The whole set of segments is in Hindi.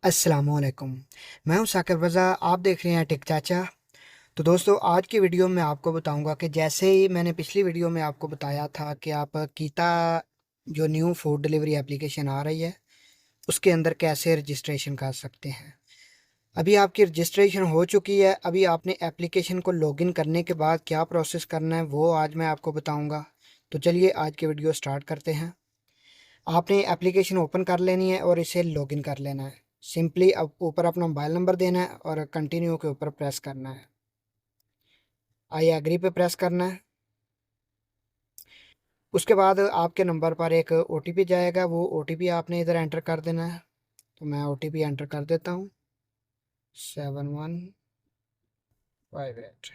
अस्सलामुअलैकुम। मैं हूं साकिब रज़ा, आप देख रहे हैं टिक चाचा। तो दोस्तों, आज की वीडियो में आपको बताऊंगा कि जैसे ही मैंने पिछली वीडियो में आपको बताया था कि आप कीता जो न्यू फूड डिलीवरी एप्लीकेशन आ रही है उसके अंदर कैसे रजिस्ट्रेशन कर सकते हैं। अभी आपकी रजिस्ट्रेशन हो चुकी है। अभी आपने एप्लीकेशन को लॉगिन करने के बाद क्या प्रोसेस करना है वो आज मैं आपको बताऊँगा। तो चलिए आज की वीडियो स्टार्ट करते हैं। आपने एप्लीकेशन ओपन कर लेनी है और इसे लॉगिन कर लेना है। सिंपली अब ऊपर अपना मोबाइल नंबर देना है और कंटिन्यू के ऊपर प्रेस करना है। आई एग्री पे प्रेस करना है। उसके बाद आपके नंबर पर एक ओटीपी जाएगा, वो ओटीपी आपने इधर एंटर कर देना है। तो मैं ओटीपी एंटर कर देता हूँ, 7158।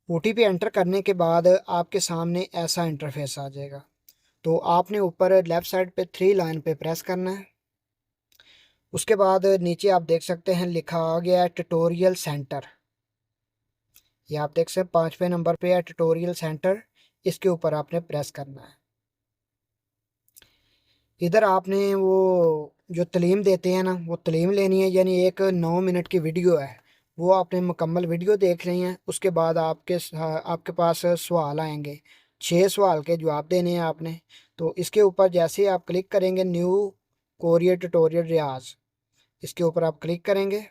ओटीपी एंटर करने के बाद आपके सामने ऐसा इंटरफेस आ जाएगा। तो आपने ऊपर लेफ़्ट साइड पे थ्री लाइन पे प्रेस करना है। उसके बाद नीचे आप देख सकते हैं लिखा आ गया है ट्यूटोरियल सेंटर। ये आप देख सकते हैं 5वें नंबर पे है ट्यूटोरियल सेंटर। इसके ऊपर आपने प्रेस करना है। इधर आपने वो जो तालीम देते हैं ना, वो तालीम लेनी है, यानी एक 9 मिनट की वीडियो है। वो आपने मुकम्मल वीडियो देख रही हैं। उसके बाद आपके पास सवाल आएंगे, 6 सवाल के जवाब देने हैं आपने। तो इसके ऊपर जैसे ही आप क्लिक करेंगे न्यू कोरियर ट्यूटोरियल रियाज, इसके ऊपर आप क्लिक करेंगे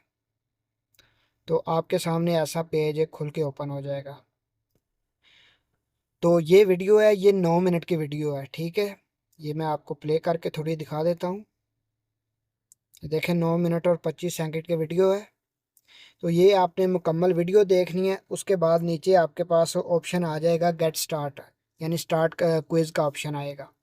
तो आपके सामने ऐसा पेज खुल के ओपन हो जाएगा। तो ये वीडियो है, ये 9 मिनट की वीडियो है, ठीक है। ये मैं आपको प्ले करके थोड़ी दिखा देता हूँ। देखें, 9 मिनट और 25 सेकंड की वीडियो है। तो ये आपने मुकम्मल वीडियो देखनी है। उसके बाद नीचे आपके पास ऑप्शन आ जाएगा गेट स्टार्ट, यानी स्टार्ट क्विज़ का ऑप्शन आएगा।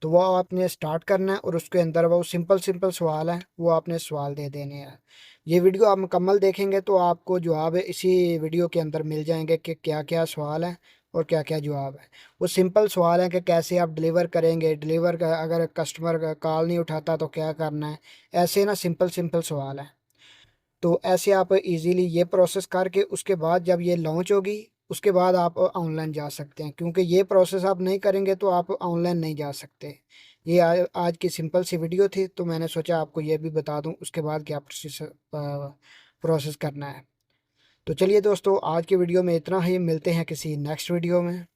तो वो आपने स्टार्ट करना है और उसके अंदर वो सिंपल सिंपल सवाल हैं, वो आपने सवाल दे देने हैं। ये वीडियो आप मुकम्मल देखेंगे तो आपको जवाब इसी वीडियो के अंदर मिल जाएंगे कि क्या क्या सवाल हैं और क्या क्या जवाब है। वो सिंपल सवाल हैं कि कैसे आप डिलीवर करेंगे, डिलीवर का अगर कस्टमर का कॉल नहीं उठाता तो क्या करना है। ऐसे ना सिंपल सिंपल सवाल हैं। तो ऐसे आप इजीली ये प्रोसेस करके उसके बाद जब ये लॉन्च होगी उसके बाद आप ऑनलाइन जा सकते हैं, क्योंकि ये प्रोसेस आप नहीं करेंगे तो आप ऑनलाइन नहीं जा सकते। ये आज की सिंपल सी वीडियो थी, तो मैंने सोचा आपको ये भी बता दूं उसके बाद क्या प्रोसेस करना है। तो चलिए दोस्तों, आज की वीडियो में इतना ही। मिलते हैं किसी नेक्स्ट वीडियो में।